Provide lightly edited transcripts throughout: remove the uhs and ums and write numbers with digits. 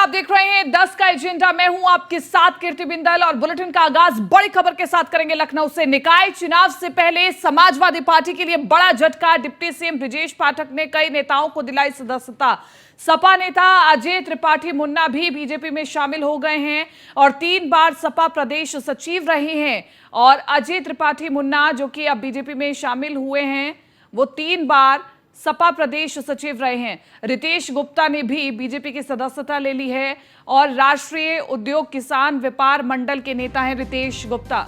आप देख रहे हैं 10 का एजेंडा। मैं हूं आपके साथ कीर्ति बिंदल और बुलेटिन का आगाज बड़ी खबर के साथ करेंगे लखनऊ से। निकाय चुनाव से पहले समाजवादी पार्टी के लिए बड़ा झटका। डिप्टी सीएम ब्रजेश पाठक ने कई नेताओं को दिलाई सदस्यता। सपा नेता अजय त्रिपाठी मुन्ना भी बीजेपी में शामिल हो गए हैं और 3 बार सपा प्रदेश सचिव रहे हैं। और अजय त्रिपाठी मुन्ना जो कि अब बीजेपी में शामिल हुए हैं, वो 3 बार सपा प्रदेश सचिव रहे हैं। रितेश गुप्ता ने भी बीजेपी की सदस्यता ले ली है और राष्ट्रीय उद्योग किसान व्यापार मंडल के नेता हैं रितेश गुप्ता।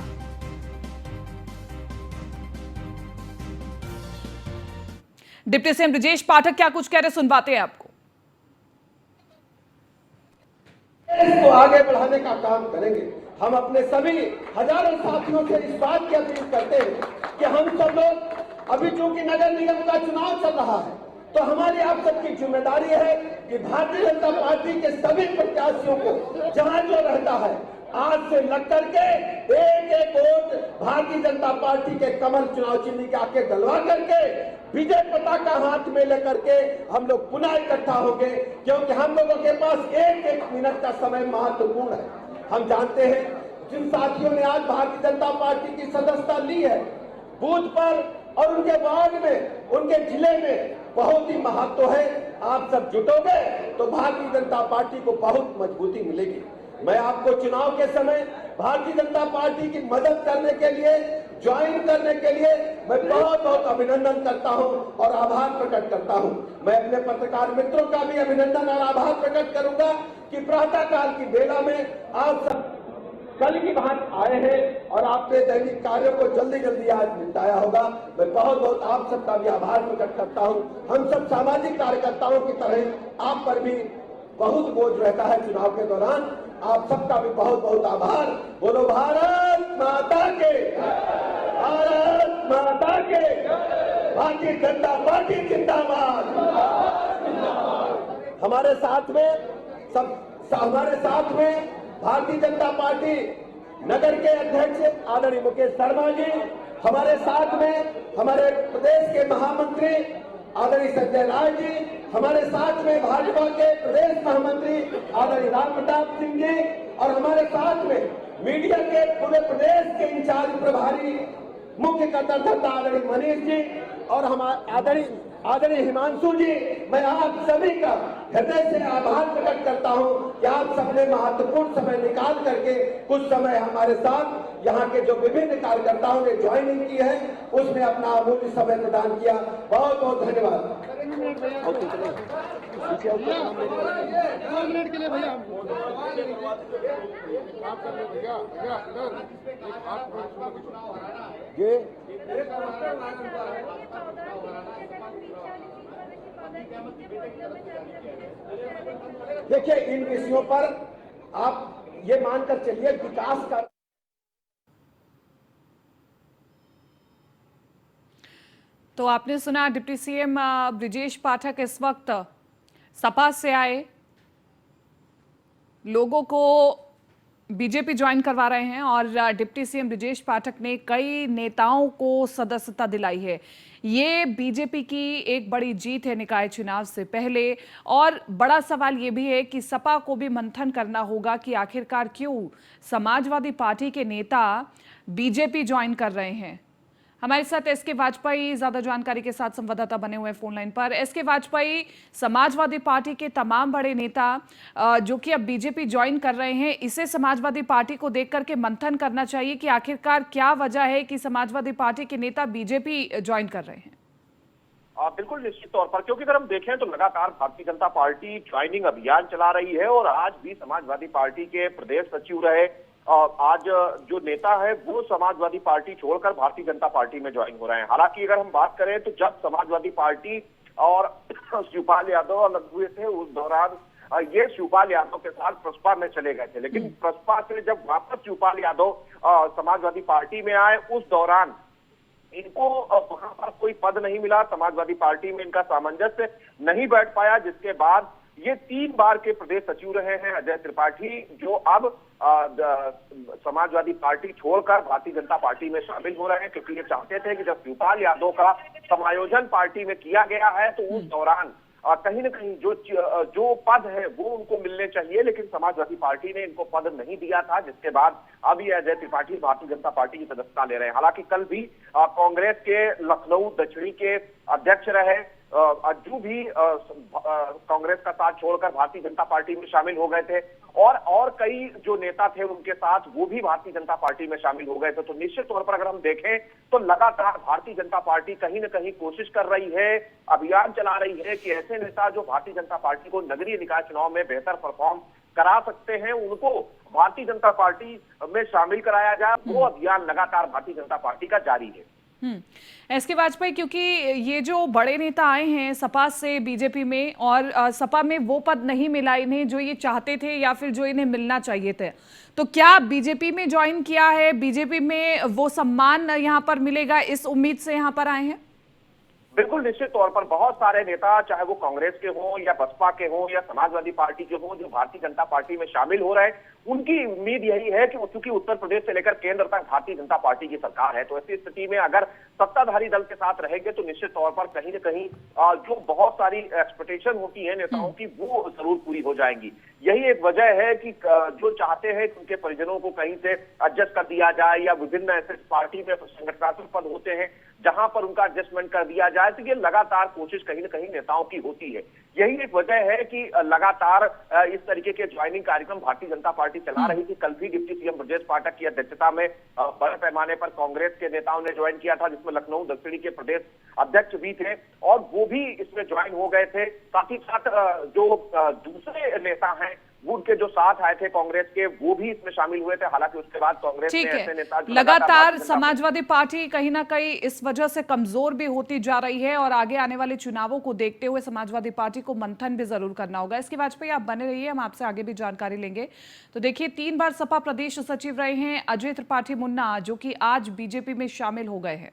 डिप्टी सीएम ब्रजेश पाठक क्या कुछ कह रहे, सुनवाते हैं आपको। इसको आगे बढ़ाने का काम करेंगे। हम अपने सभी हजारों साथियों से इस बात की अपील करते हैं कि हम सब लोग अभी चूंकि नगर निगम का चुनाव चल रहा है, तो हमारी आप सबकी जिम्मेदारी है कि भारतीय जनता पार्टी के सभी प्रत्याशियों को जहां जो रहता है आज से लग करके एक एक वोट भारतीय जनता पार्टी के कमल चुनाव चिन्ह के आके डलवा करके विजय पताका हाथ में लेकर के हम लोग पुनः इकट्ठा होंगे, क्योंकि हम लोगों के पास एक एक मिनट का समय महत्वपूर्ण है। हम जानते हैं जिन साथियों ने आज भारतीय जनता पार्टी की सदस्यता ली है, बूथ पर और उनके वार्ड में, उनके जिले में बहुत ही महत्व है। आप सब जुटोगे तो भारतीय जनता पार्टी को बहुत मजबूती मिलेगी। मैं आपको चुनाव के समय भारतीय जनता पार्टी की मदद करने के लिए, ज्वाइन करने के लिए मैं बहुत बहुत अभिनंदन करता हूं और आभार प्रकट करता हूं। मैं अपने पत्रकार मित्रों का भी अभिनंदन और आभार प्रकट करूंगा कि प्रातःकाल की बेला में आप सब कल की बात आए हैं और आपने दैनिक कार्यों को जल्दी जल्दी आज निपटाया होगा। मैं बहुत बहुत आप सबका भी आभार प्रकट करता हूं। हम सब सामाजिक कार्यकर्ताओं की तरह आप पर भी बहुत बोझ रहता है चुनाव के दौरान। आप सबका भी बहुत बहुत आभार। बोलो भारत माता के, भारत माता के, भारतीय जनता पार्टी जिंदाबाद। हमारे साथ में भारतीय जनता पार्टी नगर के अध्यक्ष आदरणीय मुकेश शर्मा जी, हमारे साथ में हमारे प्रदेश के महामंत्री आदरणीय संजय राय जी, हमारे साथ में भाजपा के प्रदेश महामंत्री आदरणीय राम प्रताप सिंह जी, और हमारे साथ में मीडिया के पूरे प्रदेश के इंचार्ज प्रभारी मुख्य कार्यकर्ता आदरणीय मनीष जी और हमारे आदरणीय हिमांशु जी। मैं आप सभी का हृदय से आभार प्रकट करता हूं कि आप सबने महत्वपूर्ण समय निकाल करके कुछ समय हमारे साथ यहाँ के जो विभिन्न कार्यकर्ताओं ने ज्वाइनिंग की है उसमें अपना अमूल्य समय प्रदान किया। बहुत बहुत धन्यवाद। देखिए, इन विषयों पर आप ये मानकर चलिए विकास का। तो आपने सुना डिप्टी सीएम ब्रजेश पाठक इस वक्त सपा से आए लोगों को बीजेपी ज्वाइन करवा रहे हैं और डिप्टी सीएम ब्रजेश पाठक ने कई नेताओं को सदस्यता दिलाई है। ये बीजेपी की एक बड़ी जीत है निकाय चुनाव से पहले। और बड़ा सवाल ये भी है कि सपा को भी मंथन करना होगा कि आखिरकार क्यों समाजवादी पार्टी के नेता बीजेपी ज्वाइन कर रहे हैं। हमारे साथ एसके वाजपेयी ज्यादा जानकारी के साथ संवाददाता बने हुए हैं फोन लाइन पर। एसके वाजपेयी, समाजवादी पार्टी के तमाम बड़े नेता जो कि अब बीजेपी ज्वाइन कर रहे हैं, इसे समाजवादी पार्टी को देख करके मंथन करना चाहिए कि आखिरकार क्या वजह है कि समाजवादी पार्टी के नेता बीजेपी ज्वाइन कर रहे हैं। बिल्कुल निश्चित तौर पर, क्योंकि अगर हम देखें तो लगातार भारतीय जनता पार्टी ज्वाइनिंग अभियान चला रही है और आज भी समाजवादी पार्टी के प्रदेश सचिव रहे आज जो नेता है वो समाजवादी पार्टी छोड़कर भारतीय जनता पार्टी में ज्वाइन हो रहे हैं। हालांकि अगर हम बात करें तो जब समाजवादी पार्टी और शिवपाल यादव अलग हुए थे उस दौरान ये शिवपाल यादव के साथ प्रसपा में चले गए थे, लेकिन प्रसपा से जब वापस शिवपाल यादव समाजवादी पार्टी में आए उस दौरान इनको वहां पर कोई पद नहीं मिला, समाजवादी पार्टी में इनका सामंजस्य नहीं बैठ पाया, जिसके बाद ये 3 बार के प्रदेश सचिव रहे हैं अजय त्रिपाठी, जो अब समाजवादी पार्टी छोड़कर भारतीय जनता पार्टी में शामिल हो रहे हैं, क्योंकि ये चाहते थे कि जब शिवपाल यादव का समायोजन पार्टी में किया गया है तो उस दौरान कहीं ना कहीं जो पद है वो उनको मिलने चाहिए, लेकिन समाजवादी पार्टी ने इनको पद नहीं दिया था, जिसके बाद अब ये अजय त्रिपाठी भारतीय जनता पार्टी की सदस्यता ले रहे हैं। हालांकि कल भी कांग्रेस के लखनऊ दक्षिणी के अध्यक्ष रहे अज्जू भी कांग्रेस का साथ छोड़कर भारतीय जनता पार्टी में शामिल हो गए थे, और कई जो नेता थे उनके साथ वो भी भारतीय जनता पार्टी में शामिल हो गए थे। तो निश्चित तौर पर अगर हम देखें तो लगातार भारतीय जनता पार्टी कहीं ना कहीं कोशिश कर रही है, अभियान चला रही है कि ऐसे नेता जो भारतीय जनता पार्टी को नगरीय निकाय चुनाव में बेहतर परफॉर्म करा सकते हैं उनको भारतीय जनता पार्टी में शामिल कराया जाए। वो अभियान लगातार भारतीय जनता पार्टी का जारी है। एस के वाजपेयी, क्योंकि ये जो बड़े नेता आए हैं सपा से बीजेपी में, और सपा में वो पद नहीं मिला इन्हें जो ये चाहते थे या फिर जो इन्हें मिलना चाहिए थे, तो क्या बीजेपी में ज्वाइन किया है, बीजेपी में वो सम्मान यहाँ पर मिलेगा, इस उम्मीद से यहाँ पर आए हैं? बिल्कुल, निश्चित तौर पर बहुत सारे नेता, चाहे वो कांग्रेस के हों या बसपा के हों या समाजवादी पार्टी के हों, जो भारतीय जनता पार्टी में शामिल हो रहे हैं, उनकी उम्मीद यही है कि चूंकि उत्तर प्रदेश से लेकर केंद्र तक भारतीय जनता पार्टी की सरकार है, तो ऐसी स्थिति में अगर सत्ताधारी दल के साथ रहेंगे तो निश्चित तौर पर कहीं न कहीं जो बहुत सारी एक्सपेक्टेशन होती है नेताओं की वो जरूर पूरी हो जाएंगी। यही एक वजह है कि जो चाहते हैं कि उनके परिजनों को कहीं से एडजस्ट कर दिया जाए, या विभिन्न ऐसे पार्टी में संगठनात्मक पद होते हैं जहां पर उनका एडजस्टमेंट कर दिया जाए, तो ये लगातार कोशिश कहीं न कहीं नेताओं की होती है। यही एक वजह है कि लगातार इस तरीके के ज्वाइनिंग कार्यक्रम भारतीय जनता पार्टी चला रही थी। कल भी डिप्टी सीएम ब्रजेश पाठक की अध्यक्षता में बड़े पैमाने पर कांग्रेस के नेताओं ने ज्वाइन किया था, जिसमें लखनऊ दक्षिणी के प्रदेश अध्यक्ष भी थे और वो भी इसमें ज्वाइन हो गए थे। साथ ही साथ जो दूसरे नेता हैं उनके जो साथ आए थे कांग्रेस के, वो भी इसमें शामिल हुए थे। हालांकि उसके बाद कांग्रेस ने ऐसे नेता लगातार समाजवादी पार्टी कहीं ना कहीं इस वजह से कमजोर भी होती जा रही है, और आगे आने वाले चुनावों को देखते हुए समाजवादी पार्टी को मंथन भी जरूर करना होगा। इसके वाजपेयी, आप बने रहिए, हम आपसे आगे भी जानकारी लेंगे। तो देखिए, 3 बार सपा प्रदेश सचिव रहे हैं अजय त्रिपाठी मुन्ना, जो कि आज बीजेपी में शामिल हो गए हैं।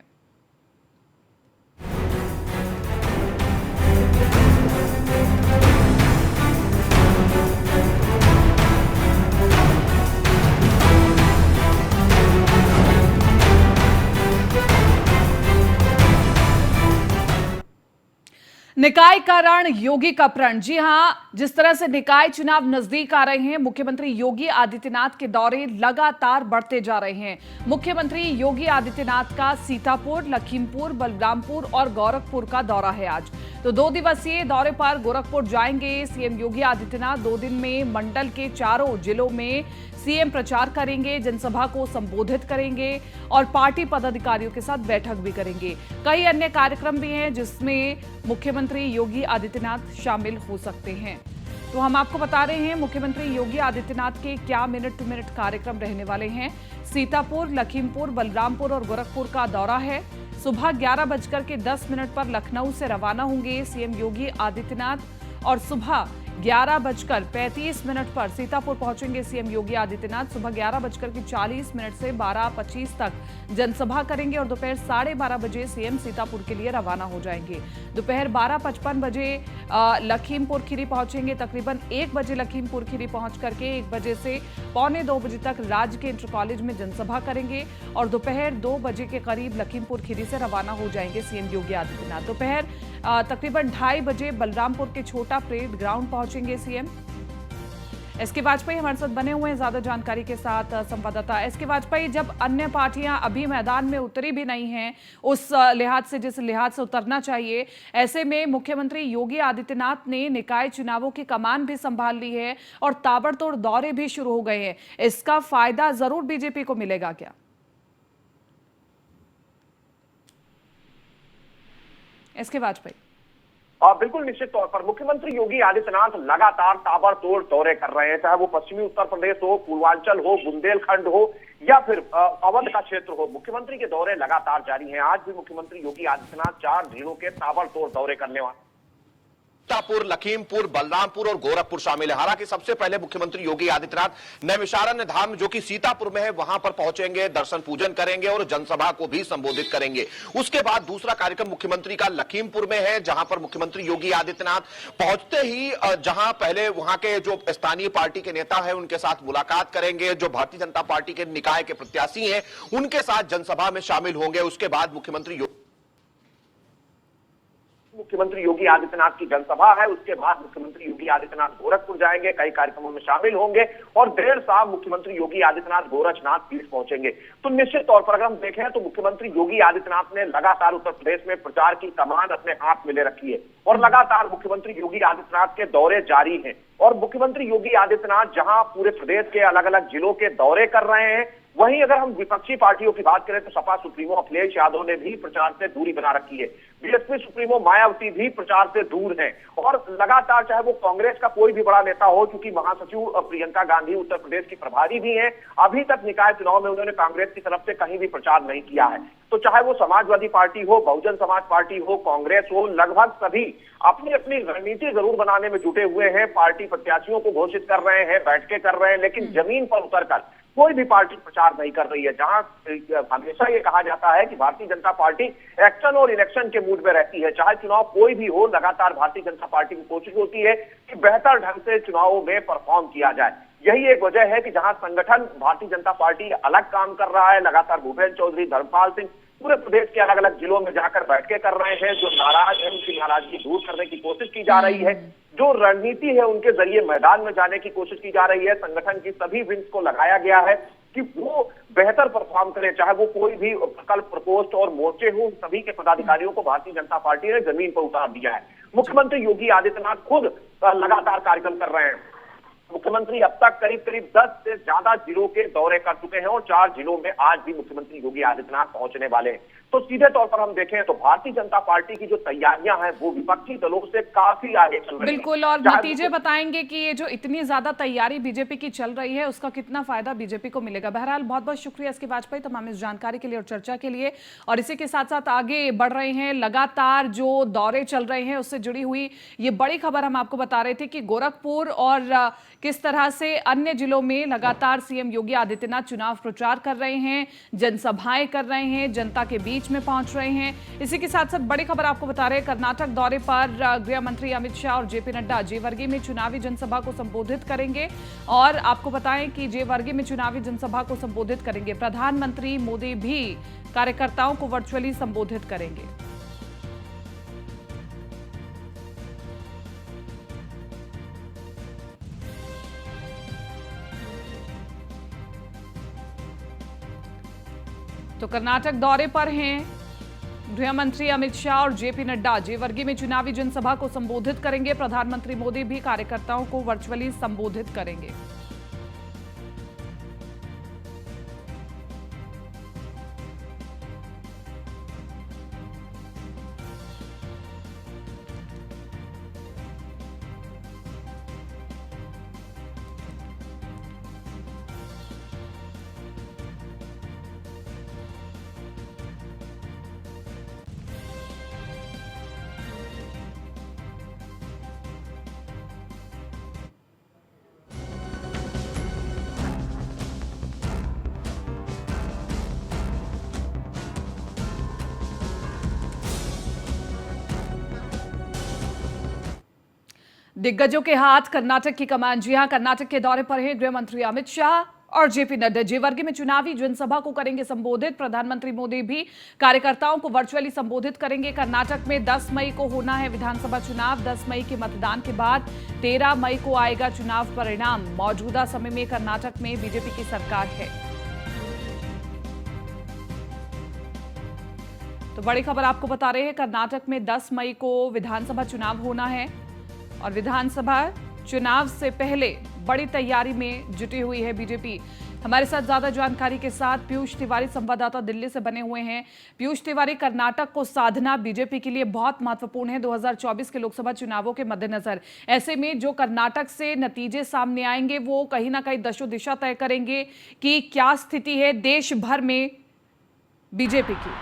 निकाय का रण, योगी का प्रण। जी हां, जिस तरह से निकाय चुनाव नजदीक आ रहे हैं, मुख्यमंत्री योगी आदित्यनाथ के दौरे लगातार बढ़ते जा रहे हैं। मुख्यमंत्री योगी आदित्यनाथ का सीतापुर, लखीमपुर, बलरामपुर और गोरखपुर का दौरा है आज। तो 2 दिवसीय दौरे पर गोरखपुर जाएंगे सीएम योगी आदित्यनाथ। 2 दिन में मंडल के चारों जिलों में सीएम प्रचार करेंगे, जनसभा को संबोधित करेंगे और पार्टी पदाधिकारियों के साथ बैठक भी करेंगे। कई अन्य कार्यक्रम भी हैं जिसमें मुख्यमंत्री योगी आदित्यनाथ शामिल हो सकते हैं। तो हम आपको बता रहे हैं मुख्यमंत्री योगी आदित्यनाथ के क्या मिनट टू मिनट कार्यक्रम रहने वाले हैं। सीतापुर, लखीमपुर, बलरामपुर और गोरखपुर का दौरा है। सुबह 11:10 पर लखनऊ से रवाना होंगे सीएम योगी आदित्यनाथ और सुबह 11:35 पर सीतापुर पहुंचेंगे सीएम योगी आदित्यनाथ। सुबह 11:40 से 12:25 तक जनसभा करेंगे और दोपहर 12:30 बजे सीएम सीतापुर के लिए रवाना हो जाएंगे। दोपहर 12:55 बजे लखीमपुर खीरी पहुंचेंगे। तकरीबन 1 बजे लखीमपुर खीरी पहुंच करके 1 बजे से 1:45 बजे तक राजकीय इंटर कॉलेज में जनसभा करेंगे और दोपहर 2 बजे के करीब लखीमपुर खीरी से रवाना हो जाएंगे सीएम योगी आदित्यनाथ। दोपहर तकरीबन 2:30 बजे बलरामपुर के छोटा परेड ग्राउंड पहुंचेंगे सीएम। एसके वाजपेयी हमारे साथ बने हुए हैं ज्यादा जानकारी के साथ संवाददाता। एसके वाजपेयी, जब अन्य पार्टियां अभी मैदान में उतरी भी नहीं हैं उस लिहाज से जिस लिहाज से उतरना चाहिए, ऐसे में मुख्यमंत्री योगी आदित्यनाथ ने निकाय चुनावों की कमान भी संभाल ली है और ताबड़तोड़ दौरे भी शुरू हो गए हैं। इसका फायदा जरूर बीजेपी को मिलेगा क्या? एसके वाजपेयी, बिल्कुल, निश्चित तौर पर मुख्यमंत्री योगी आदित्यनाथ लगातार ताबड़तोड़ दौरे कर रहे हैं, चाहे वो पश्चिमी उत्तर प्रदेश हो, पूर्वांचल हो, बुंदेलखंड हो या फिर अवध का क्षेत्र हो। मुख्यमंत्री के दौरे लगातार जारी हैं। आज भी मुख्यमंत्री योगी आदित्यनाथ 4 जिलों के ताबड़तोड़ दौरे करने वाले। सीतापुर, लखीमपुर, बलरामपुर और गोरखपुर शामिल है। हालांकि सबसे पहले मुख्यमंत्री योगी आदित्यनाथ नैमिषारण्य धाम जो कि सीतापुर में है वहां पर पहुंचेंगे, दर्शन पूजन करेंगे और जनसभा को भी संबोधित करेंगे। उसके बाद दूसरा कार्यक्रम मुख्यमंत्री का लखीमपुर में है, जहां पर मुख्यमंत्री योगी आदित्यनाथ पहुंचते ही जहां पहले वहां के जो स्थानीय पार्टी के नेता है उनके साथ मुलाकात करेंगे, जो भारतीय जनता पार्टी के निकाय के प्रत्याशी हैं उनके साथ जनसभा में शामिल होंगे। उसके बाद मुख्यमंत्री मुख्यमंत्री योगी आदित्यनाथ की जनसभा है, उसके बाद मुख्यमंत्री योगी आदित्यनाथ गोरखपुर जाएंगे, कई कार्यक्रमों में शामिल होंगे और देर शाम मुख्यमंत्री योगी आदित्यनाथ गोरखनाथ पीठ पहुंचेंगे। तो निश्चित तौर पर अगर हम देखें तो मुख्यमंत्री योगी आदित्यनाथ ने लगातार उत्तर प्रदेश में प्रचार की कमान अपने हाथ में ले रखी है और लगातार मुख्यमंत्री योगी आदित्यनाथ के दौरे जारी हैं। और मुख्यमंत्री योगी आदित्यनाथ जहां पूरे प्रदेश के अलग अलग जिलों के दौरे कर रहे हैं, वहीं अगर हम विपक्षी पार्टियों की बात करें तो सपा सुप्रीमो अखिलेश यादव ने भी प्रचार से दूरी बना रखी है। बीएसपी सुप्रीमो मायावती भी प्रचार से दूर हैं और लगातार चाहे वो कांग्रेस का कोई भी बड़ा नेता हो, क्योंकि महासचिव प्रियंका गांधी उत्तर प्रदेश की प्रभारी भी हैं, अभी तक निकाय चुनाव में उन्होंने कांग्रेस की तरफ से कहीं भी प्रचार नहीं किया है। तो चाहे वो समाजवादी पार्टी हो, बहुजन समाज पार्टी हो, कांग्रेस हो, लगभग सभी अपनी अपनी रणनीति जरूर बनाने में जुटे हुए हैं, पार्टी प्रत्याशियों को घोषित कर रहे हैं, बैठकें कर रहे हैं, लेकिन जमीन पर उतरकर कोई भी पार्टी प्रचार नहीं कर रही है। जहां हमेशा ये कहा जाता है कि भारतीय जनता पार्टी एक्शन और इलेक्शन के मूड में रहती है, चाहे चुनाव कोई भी हो, लगातार भारतीय जनता पार्टी की कोशिश होती है कि बेहतर ढंग से चुनावों में परफॉर्म किया जाए। यही एक वजह है कि जहां संगठन भारतीय जनता पार्टी अलग काम कर रहा है, लगातार भूपेन्द्र चौधरी, धर्मपाल सिंह पूरे प्रदेश के अलग अलग जिलों में जाकर बैठकें कर रहे हैं, जो नाराज है उनकी नाराजगी दूर करने की कोशिश की जा रही है, जो रणनीति है उनके जरिए मैदान में जाने की कोशिश की जा रही है। संगठन की सभी विंग्स को लगाया गया है कि वो बेहतर परफॉर्म करें, चाहे वो कोई भी प्रकल्प, प्रकोष्ठ और मोर्चे हो, सभी के पदाधिकारियों को भारतीय जनता पार्टी ने जमीन पर उतार दिया है। मुख्यमंत्री योगी आदित्यनाथ खुद लगातार कार्यक्रम कर रहे हैं। मुख्यमंत्री अब तक करीब करीब 10 से ज्यादा जिलों के दौरे कर चुके हैं और 4 जिलों में आज भी मुख्यमंत्री योगी आदित्यनाथ पहुंचने वाले हैं। तो सीधे तौर पर हम देखें तो भारतीय जनता पार्टी की जो तैयारियां हैं वो विपक्षी दलों से काफी आगे चल रही है। बिल्कुल, और नतीजे बताएंगे कि ये जो इतनी ज्यादा तैयारी बीजेपी की चल रही है उसका कितना फायदा बीजेपी को मिलेगा। बहरहाल बहुत बहुत शुक्रिया एसके वाजपेयी तमाम इस जानकारी के लिए और चर्चा के लिए। और इसी के साथ साथ आगे बढ़ रहे हैं, लगातार जो दौरे चल रहे हैं उससे जुड़ी हुई ये बड़ी खबर हम आपको बता रहे थे कि गोरखपुर और किस तरह से अन्य जिलों में लगातार सीएम योगी आदित्यनाथ चुनाव प्रचार कर रहे हैं, जनसभाएं कर रहे हैं, जनता के बीच में पहुंच रहे हैं। इसी के साथ साथ बड़ी खबर आपको बता रहे हैं, कर्नाटक दौरे पर गृह मंत्री अमित शाह और जेपी नड्डा जेवर्गी में चुनावी जनसभा को संबोधित करेंगे। और आपको बताएं कि जेवर्गी में चुनावी जनसभा को संबोधित करेंगे। प्रधानमंत्री मोदी भी कार्यकर्ताओं को वर्चुअली संबोधित करेंगे। तो कर्नाटक दौरे पर हैं गृह मंत्री अमित शाह और जेपी नड्डा जेवर्गी में चुनावी जनसभा को संबोधित करेंगे। प्रधानमंत्री मोदी भी कार्यकर्ताओं को वर्चुअली संबोधित करेंगे। दिग्गजों के हाथ कर्नाटक की कमान। जी हां, कर्नाटक के दौरे पर हैं गृह मंत्री अमित शाह और जेपी नड्डा जेवर्गी में चुनावी जनसभा को करेंगे संबोधित। प्रधानमंत्री मोदी भी कार्यकर्ताओं को वर्चुअली संबोधित करेंगे। कर्नाटक में 10 मई को होना है विधानसभा चुनाव। 10 मई के मतदान के बाद 13 मई को आएगा चुनाव परिणाम। मौजूदा समय में कर्नाटक में बीजेपी की सरकार है। तो बड़ी खबर आपको बता रहे हैं, कर्नाटक में 10 मई को विधानसभा चुनाव होना है और विधानसभा चुनाव से पहले बड़ी तैयारी में जुटी हुई है बीजेपी। हमारे साथ ज्यादा जानकारी के साथ पीयूष तिवारी संवाददाता दिल्ली से बने हुए हैं। पीयूष तिवारी, कर्नाटक को साधना बीजेपी के लिए बहुत महत्वपूर्ण है 2024 के लोकसभा चुनावों के मद्देनजर। ऐसे में जो कर्नाटक से नतीजे सामने आएंगे वो कहीं ना कहीं दशो दिशा तय करेंगे कि क्या स्थिति है देश भर में बीजेपी की।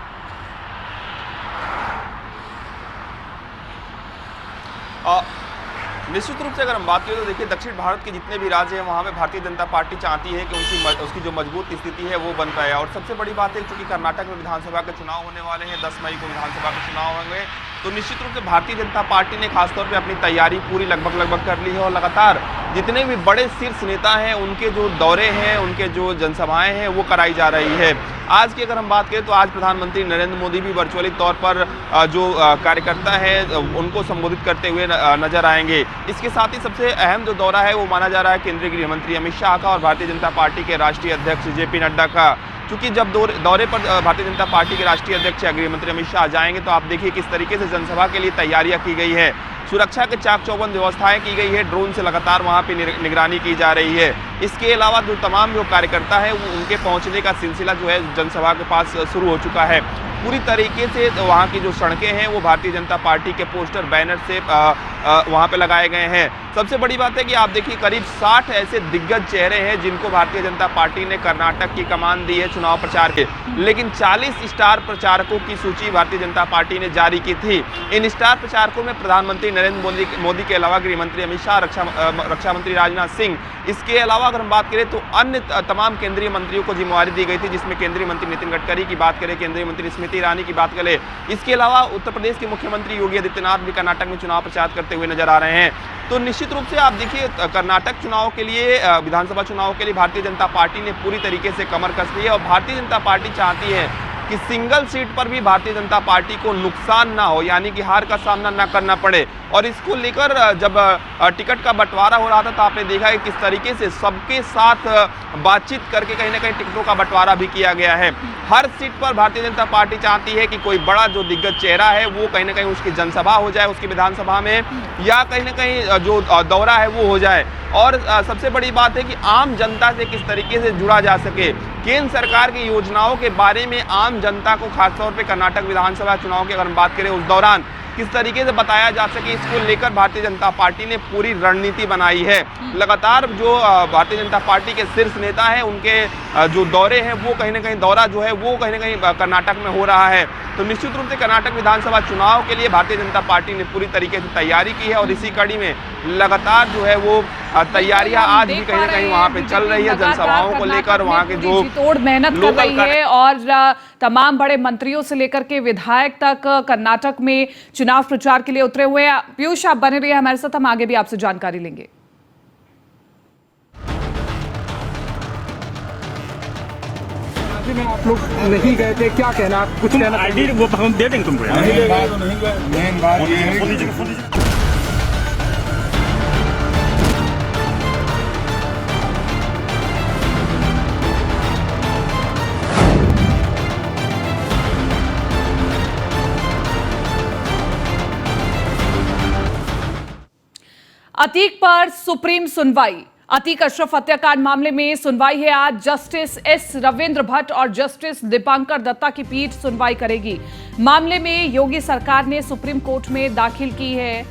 निश्चित रूप से अगर हम बात करें तो देखिए दक्षिण भारत के जितने भी राज्य हैं वहाँ में भारतीय जनता पार्टी चाहती है कि उसकी जो मजबूत स्थिति है वो बन पाए। और सबसे बड़ी बात है क्योंकि कर्नाटक में विधानसभा के चुनाव होने वाले हैं, 10 मई को विधानसभा के चुनाव होंगे तो निश्चित रूप से भारतीय जनता पार्टी ने खासतौर पे अपनी तैयारी पूरी लगभग कर ली है और लगातार जितने भी बड़े शीर्ष नेता हैं उनके जो दौरे हैं, उनके जो जनसभाएं हैं वो कराई जा रही है। आज की अगर हम बात करें तो आज प्रधानमंत्री नरेंद्र मोदी भी वर्चुअली तौर पर जो कार्यकर्ता है उनको संबोधित करते हुए नजर आएंगे। इसके साथ ही सबसे अहम जो दौरा है वो माना जा रहा है केंद्रीय गृह मंत्री अमित शाह का और भारतीय जनता पार्टी के राष्ट्रीय अध्यक्ष जेपी नड्डा का। क्योंकि जब दौरे पर भारतीय जनता पार्टी के राष्ट्रीय अध्यक्ष या गृह मंत्री अमित शाह जाएंगे तो आप देखिए किस तरीके से जनसभा के लिए तैयारियां की गई है। सुरक्षा के चाक चौबंद व्यवस्थाएं की गई है, ड्रोन से लगातार वहां पे निगरानी की जा रही है। इसके अलावा जो तमाम जो कार्यकर्ता है वो उनके पहुंचने का सिलसिला जो है जनसभा के पास शुरू हो चुका है। पूरी तरीके से वहाँ की जो सड़कें हैं वो भारतीय जनता पार्टी के पोस्टर बैनर से वहाँ पे लगाए गए हैं। सबसे बड़ी बात है कि आप देखिए करीब 60 ऐसे दिग्गज चेहरे हैं जिनको भारतीय जनता पार्टी ने कर्नाटक की कमान दी है चुनाव प्रचार के, लेकिन 40 स्टार प्रचारकों की सूची भारतीय जनता पार्टी ने जारी की थी। इन स्टार प्रचारकों में प्रधानमंत्री नरेंद्र मोदी के अलावा गृह मंत्री अमित शाह, रक्षा मंत्री राजनाथ सिंह, इसके अलावा अगर हम बात करें तो अन्य तमाम केंद्रीय मंत्रियों को जिम्मेवारी दी गई थी, जिसमें केंद्रीय मंत्री नितिन गडकरी की बात करें, केंद्रीय मंत्री स्मृति ईरानी की बात करें। इसके अलावा उत्तर प्रदेश के मुख्यमंत्री योगी आदित्यनाथ भी कर्नाटक में चुनाव प्रचार करते हुए नजर आ रहे हैं। तो निश्चित रूप से आप देखिए कर्नाटक चुनाव के लिए, विधानसभा चुनाव के लिए भारतीय जनता पार्टी ने पूरी तरीके से कमर कस ली है और भारतीय जनता पार्टी चाहती है कि सिंगल सीट पर भी भारतीय जनता पार्टी को नुकसान ना हो, यानी कि हार का सामना ना करना पड़े। और इसको लेकर जब टिकट का बंटवारा हो रहा था तो आपने देखा कि किस तरीके से सबके साथ बातचीत करके कहीं ना कहीं टिकटों का बंटवारा भी किया गया है। हर सीट पर भारतीय जनता पार्टी चाहती है कि कोई बड़ा जो दिग्गज चेहरा है वो कहीं ना कहीं उसकी जनसभा हो जाए उसकी विधानसभा में, या कहीं ना कहीं जो दौरा है वो हो जाए। और सबसे बड़ी बात है कि आम जनता से किस तरीके से जुड़ा जा सके। केंद्र सरकार की योजनाओं के बारे में आम जनता को खासतौर पे कर्नाटक विधानसभा चुनाव की अगर हम बात करें उस दौरान किस तरीके से बताया जा सके, इसको लेकर भारतीय जनता पार्टी ने पूरी रणनीति बनाई है। लगातार जो भारतीय जनता पार्टी के शीर्ष नेता हैं उनके जो दौरे हैं वो कहीं ना कहीं दौरा जो है वो कहीं ना कहीं कर्नाटक में हो रहा है। तो निश्चित रूप से कर्नाटक विधानसभा चुनाव के लिए भारतीय जनता पार्टी ने पूरी तरीके से तैयारी की है और इसी कड़ी में लगातार जो है वो तैयारियां आज भी कहीं ना कहीं वहां पे चल रही है। जनसभाओं को लेकर वहां के जो तोड़ मेहनत कर रही है और तमाम बड़े मंत्रियों से लेकर के विधायक तक कर्नाटक में चुनाव प्रचार के लिए उतरे हुए हैं। पीयूष, आप बने रहिए हमारे साथ, हम आगे भी आपसे जानकारी लेंगे। में आप लोग नहीं गए थे, क्या कहना, कुछ कहना? आईडी वो हम दे देंगे तुमको। मेन बात ये है अतीक पर सुप्रीम सुनवाई। अतीक अशरफ हत्याकांड मामले में सुनवाई है आज। जस्टिस एस रविंद्र भट्ट और जस्टिस दीपांकर दत्ता की पीठ सुनवाई करेगी। मामले में योगी सरकार ने सुप्रीम कोर्ट में दाखिल की है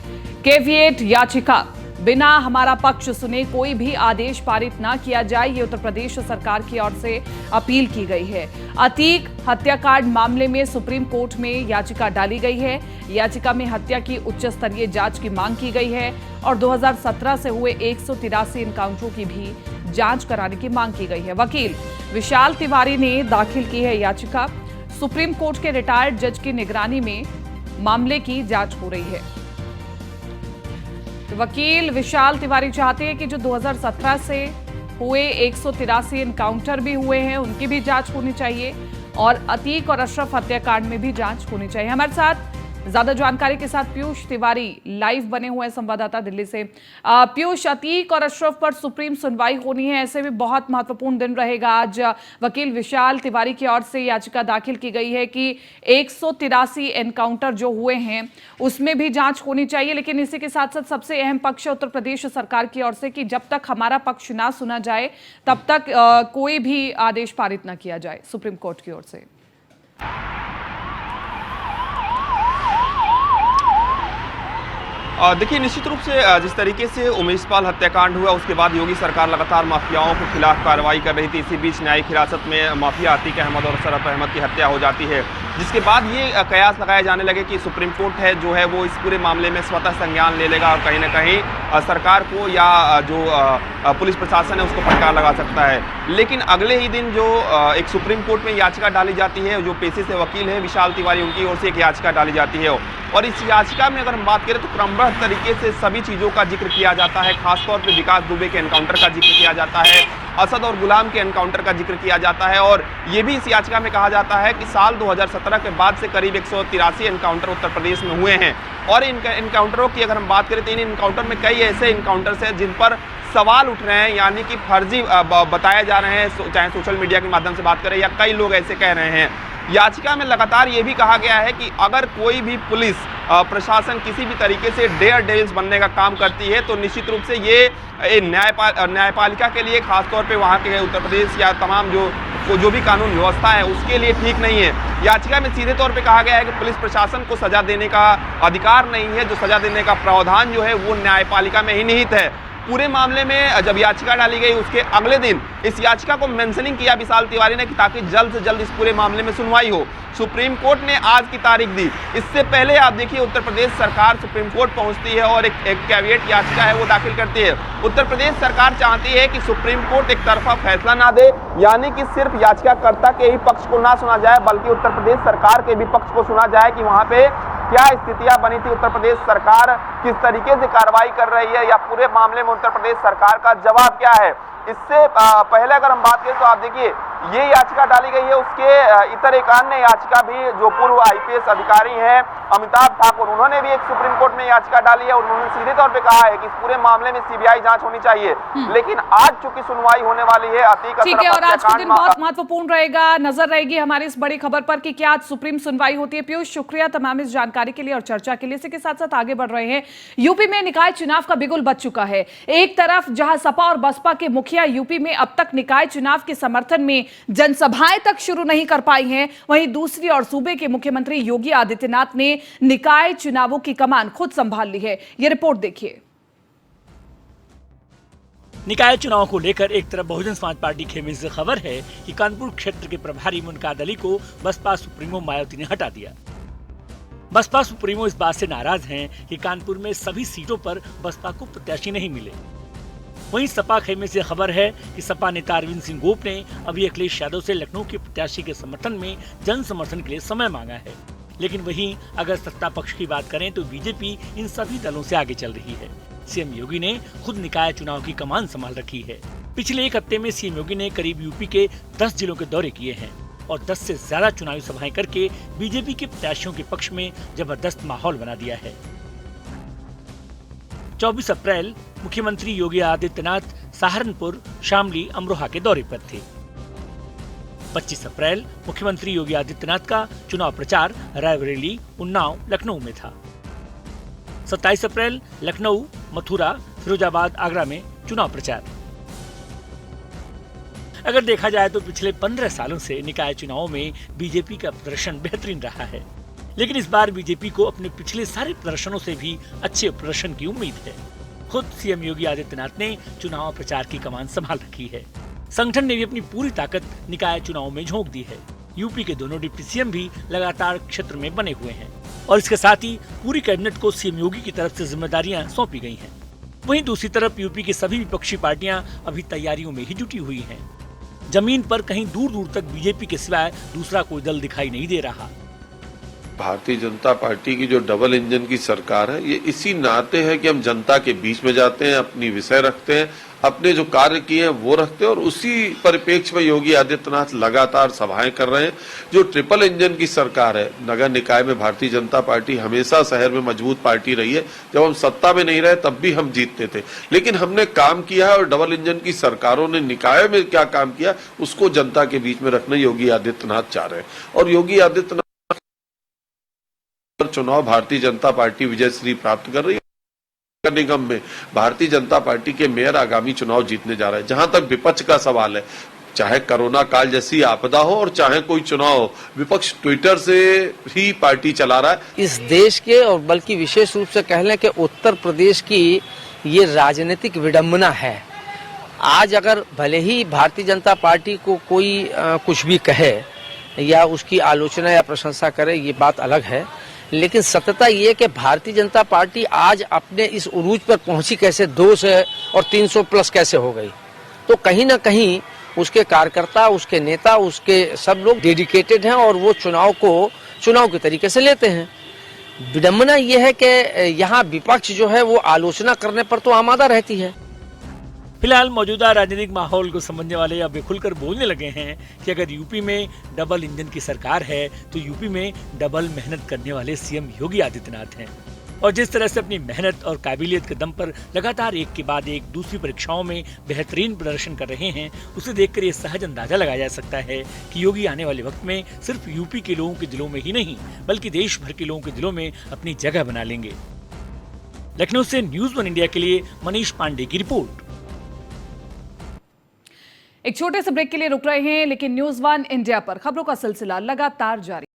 कैविएट याचिका। बिना हमारा पक्ष सुने कोई भी आदेश पारित ना किया जाए, ये उत्तर प्रदेश सरकार की ओर से अपील की गई है। अतीक हत्याकांड मामले में सुप्रीम कोर्ट में याचिका डाली गई है। याचिका में हत्या की उच्च स्तरीय जांच की मांग की गई है और 2017 से हुए 183 एनकाउंटरों की भी जांच कराने की मांग की गई है। वकील विशाल तिवारी ने दाखिल की है याचिका। सुप्रीम कोर्ट के रिटायर्ड जज की निगरानी में मामले की जांच हो रही है। वकील विशाल तिवारी चाहते हैं कि जो 2017 से हुए 183 एनकाउंटर भी हुए हैं उनकी भी जांच होनी चाहिए और अतीक और अशरफ हत्याकांड में भी जांच होनी चाहिए। हमारे साथ ज्यादा जानकारी के साथ पीयूष तिवारी लाइव बने हुए हैं संवाददाता दिल्ली से। पीयूष, अतीक और अशरफ पर सुप्रीम सुनवाई होनी है, ऐसे भी बहुत महत्वपूर्ण दिन रहेगा आज। वकील विशाल तिवारी की ओर से याचिका दाखिल की गई है कि 183 एनकाउंटर जो हुए हैं उसमें भी जांच होनी चाहिए, लेकिन इसी के साथ साथ सबसे अहम पक्ष है उत्तर प्रदेश सरकार की ओर से कि जब तक हमारा पक्ष ना सुना जाए तब तक कोई भी आदेश पारित ना किया जाए सुप्रीम कोर्ट की ओर से। देखिए, निश्चित रूप से जिस तरीके से उमेश पाल हत्याकांड हुआ उसके बाद योगी सरकार लगातार माफियाओं के खिलाफ कार्रवाई कर रही थी। इसी बीच न्यायिक हिरासत में माफिया अतीक अहमद और सरफ अहमद की हत्या हो जाती है, जिसके बाद ये कयास लगाए जाने लगे कि सुप्रीम कोर्ट है जो है वो इस पूरे मामले में स्वतः संज्ञान ले लेगा और कहीं ना कहीं सरकार को या जो पुलिस प्रशासन है उसको फटकार लगा सकता है। लेकिन अगले ही दिन जो एक सुप्रीम कोर्ट में याचिका डाली जाती है, जो पेशे से वकील है विशाल तिवारी, उनकी ओर से एक याचिका डाली जाती है और इस याचिका में अगर हम बात करें तो क्रमबद्ध तरीके से सभी चीज़ों का जिक्र किया जाता है। खासतौर पर विकास दुबे के एनकाउंटर का जिक्र किया जाता है, असद और गुलाम के एनकाउंटर का जिक्र किया जाता है और ये भी इस याचिका में कहा जाता है कि साल 2017 के बाद से करीब 183 एनकाउंटर उत्तर प्रदेश में हुए हैं और इन एनकाउंटरों की अगर हम बात करें तो इन एनकाउंटर में कई ऐसे एनकाउंटर्स हैं जिन पर सवाल उठ रहे हैं, यानी कि फर्जी बताए जा रहे हैं, चाहे सोशल मीडिया के माध्यम से बात करें या कई लोग ऐसे कह रहे हैं। याचिका में लगातार ये भी कहा गया है कि अगर कोई भी पुलिस प्रशासन किसी भी तरीके से डेयर डेविल्स बनने का काम करती है तो निश्चित रूप से ये न्यायपालिका के लिए, खासतौर पे वहाँ के उत्तर प्रदेश या तमाम जो भी कानून व्यवस्था है उसके लिए ठीक नहीं है। याचिका में सीधे तौर पे कहा गया है कि पुलिस प्रशासन को सजा देने का अधिकार नहीं है, जो सजा देने का प्रावधान जो है वो न्यायपालिका में ही निहित है। पूरे मामले में जब याचिका डाली गई उसके अगले दिन इस याचिका को मेंशनिंग किया विशाल तिवारी ने कि ताकि जल्द से जल्द इस पूरे मामले में सुनवाई हो। सुप्रीम कोर्ट ने आज की तारीख दी। इससे पहले आप देखिए उत्तर प्रदेश सरकार सुप्रीम कोर्ट पहुंचती है और एक कैविएट याचिका है वो दाखिल करती है। उत्तर प्रदेश सरकार चाहती है कि सुप्रीम कोर्ट एक तरफा फैसला ना दे, यानी कि सिर्फ याचिकाकर्ता के ही पक्ष को ना सुना जाए बल्कि उत्तर प्रदेश सरकार के भी पक्ष को सुना जाए कि वहां पे क्या स्थितियां बनी थी, उत्तर प्रदेश सरकार किस तरीके से कार्रवाई कर रही है या पूरे मामले में उत्तर प्रदेश सरकार का जवाब क्या है। इससे पहले अगर हम बात करें तो आप देखिए ये याचिका डाली गई है, उसके इतर एक अन्य याचिका भी जो पूर्व आईपीएस अधिकारी हैं अमिताभ ठाकुर, उन्होंने भी एक सुप्रीम कोर्ट में याचिका डाली है और उन्होंने सीधे तौर पे कहा है कि इस पूरे मामले में सीबीआई जांच होनी चाहिए। लेकिन आज चूंकि सुनवाई होने वाली है अतीक ठीक है और आज का दिन बहुत महत्वपूर्ण रहेगा, नजर रहेगी हमारी इस बड़ी खबर पर कि क्या आज सुप्रीम सुनवाई होती है। पीयूष, शुक्रिया तमाम इस जानकारी के लिए और चर्चा के लिए। इसी के साथ साथ आगे बढ़ रहे हैं। यूपी में निकाय चुनाव का बिगुल बज चुका है। एक तरफ जहां सपा और बसपा के मुखिया यूपी में अब तक निकाय चुनाव के समर्थन में जनसभाएं तक शुरू नहीं कर पाई हैं, वहीं दूसरी ओर सूबे के मुख्यमंत्री योगी आदित्यनाथ ने निकाय चुनावों की कमान खुद संभाल ली है। यह रिपोर्ट देखिए। निकाय चुनाव को लेकर एक तरफ बहुजन समाज पार्टी खेमे से खबर है कि कानपुर क्षेत्र के प्रभारी मुनकाद अली को बसपा सुप्रीमो मायावती ने हटा दिया। बसपा सुप्रीमो इस बात से नाराज हैं कि कानपुर में सभी सीटों पर बसपा को प्रत्याशी नहीं मिले। वहीं सपा खेमे से खबर है कि सपा नेता अरविंद सिंह गोप ने अभी अखिलेश यादव से लखनऊ के प्रत्याशी के समर्थन में जन समर्थन के लिए समय मांगा है। लेकिन वहीं अगर सत्ता पक्ष की बात करें तो बीजेपी इन सभी दलों से आगे चल रही है। सीएम योगी ने खुद निकाय चुनाव की कमान संभाल रखी है। पिछले एक हफ्ते में सीएम योगी ने करीब यूपी के 10 जिलों के दौरे किए हैं और 10 से ज्यादा चुनावी सभाएं करके बीजेपी के प्रत्याशियों के पक्ष में जबरदस्त माहौल बना दिया है। 24 अप्रैल मुख्यमंत्री योगी आदित्यनाथ सहारनपुर, शामली, अमरोहा के दौरे पर थे। 25 अप्रैल मुख्यमंत्री योगी आदित्यनाथ का चुनाव प्रचार रायबरेली, उन्नाव, लखनऊ में था। 27 अप्रैल लखनऊ, मथुरा, फिरोजाबाद, आगरा में चुनाव प्रचार। अगर देखा जाए तो पिछले 15 सालों से निकाय चुनावों में बीजेपी का प्रदर्शन बेहतरीन रहा है, लेकिन इस बार बीजेपी को अपने पिछले सारे प्रदर्शनों से भी अच्छे प्रदर्शन की उम्मीद है। खुद सीएम योगी आदित्यनाथ ने चुनाव प्रचार की कमान संभाल रखी है। संगठन ने भी अपनी पूरी ताकत निकाय चुनाव में झोंक दी है। यूपी के दोनों डिप्टी सीएम भी लगातार क्षेत्र में बने हुए हैं और इसके साथ ही पूरी कैबिनेट को सीएम योगी की तरफ से जिम्मेदारियां सौंपी गई हैं। वहीं दूसरी तरफ यूपी की सभी विपक्षी पार्टियां अभी तैयारियों में ही जुटी हुई हैं। जमीन पर कहीं दूर दूर तक बीजेपी के सिवाय दूसरा कोई दल दिखाई नहीं दे रहा। भारतीय जनता पार्टी की जो डबल इंजन की सरकार है, ये इसी नाते है कि हम जनता के बीच में जाते हैं, अपनी विषय रखते हैं, अपने जो कार्य किए हैं वो रखते हैं और उसी परिप्रेक्ष्य में योगी आदित्यनाथ लगातार सभाएं कर रहे हैं। जो ट्रिपल इंजन की सरकार है, नगर निकाय में भारतीय जनता पार्टी हमेशा शहर में मजबूत पार्टी रही है। जब हम सत्ता में नहीं रहे तब भी हम जीतते थे, लेकिन हमने काम किया है और डबल इंजन की सरकारों ने निकाय में क्या काम किया उसको जनता के बीच में रखना योगी आदित्यनाथ चाह रहे हैं। और योगी आदित्यनाथ चुनाव भारतीय जनता पार्टी विजयश्री प्राप्त कर रही है। नगर निगम में भारतीय जनता पार्टी के मेयर आगामी चुनाव जीतने जा रहे हैं। जहां तक विपक्ष का सवाल है, चाहे कोरोना काल जैसी आपदा हो और चाहे कोई चुनाव हो, विपक्ष ट्विटर से ही पार्टी चला रहा है। इस देश के और बल्कि विशेष रूप से कह लें कि उत्तर प्रदेश की ये राजनीतिक विडंबना है। आज अगर भले ही भारतीय जनता पार्टी को कोई कुछ भी कहे या उसकी आलोचना या प्रशंसा करे, ये बात अलग है, लेकिन सत्यता ये कि भारतीय जनता पार्टी आज अपने इस उरूज पर पहुंची कैसे 200 और 300 प्लस कैसे हो गई। तो कहीं ना कहीं उसके कार्यकर्ता, उसके नेता, उसके सब लोग डेडिकेटेड हैं और वो चुनाव को चुनाव के तरीके से लेते हैं। विडंबना ये है कि यहाँ विपक्ष जो है वो आलोचना करने पर तो आमादा रहती है। फिलहाल मौजूदा राजनीतिक माहौल को समझने वाले अब खुलकर बोलने लगे हैं कि अगर यूपी में डबल इंजन की सरकार है तो यूपी में डबल मेहनत करने वाले सीएम योगी आदित्यनाथ हैं। और जिस तरह से अपनी मेहनत और काबिलियत के दम पर लगातार एक के बाद एक दूसरी परीक्षाओं में बेहतरीन प्रदर्शन कर रहे हैं, उसे देखकर ये सहज अंदाजा लगाया जा सकता है कि योगी आने वाले वक्त में सिर्फ यूपी के लोगों के दिलों में ही नहीं बल्कि देश भर के लोगों के दिलों में अपनी जगह बना लेंगे। लखनऊ से न्यूज़ 1 इंडिया के लिए मनीष पांडे की रिपोर्ट। एक छोटे से ब्रेक के लिए रुक रहे हैं, लेकिन न्यूज़ 1 इंडिया पर खबरों का सिलसिला लगातार जारी।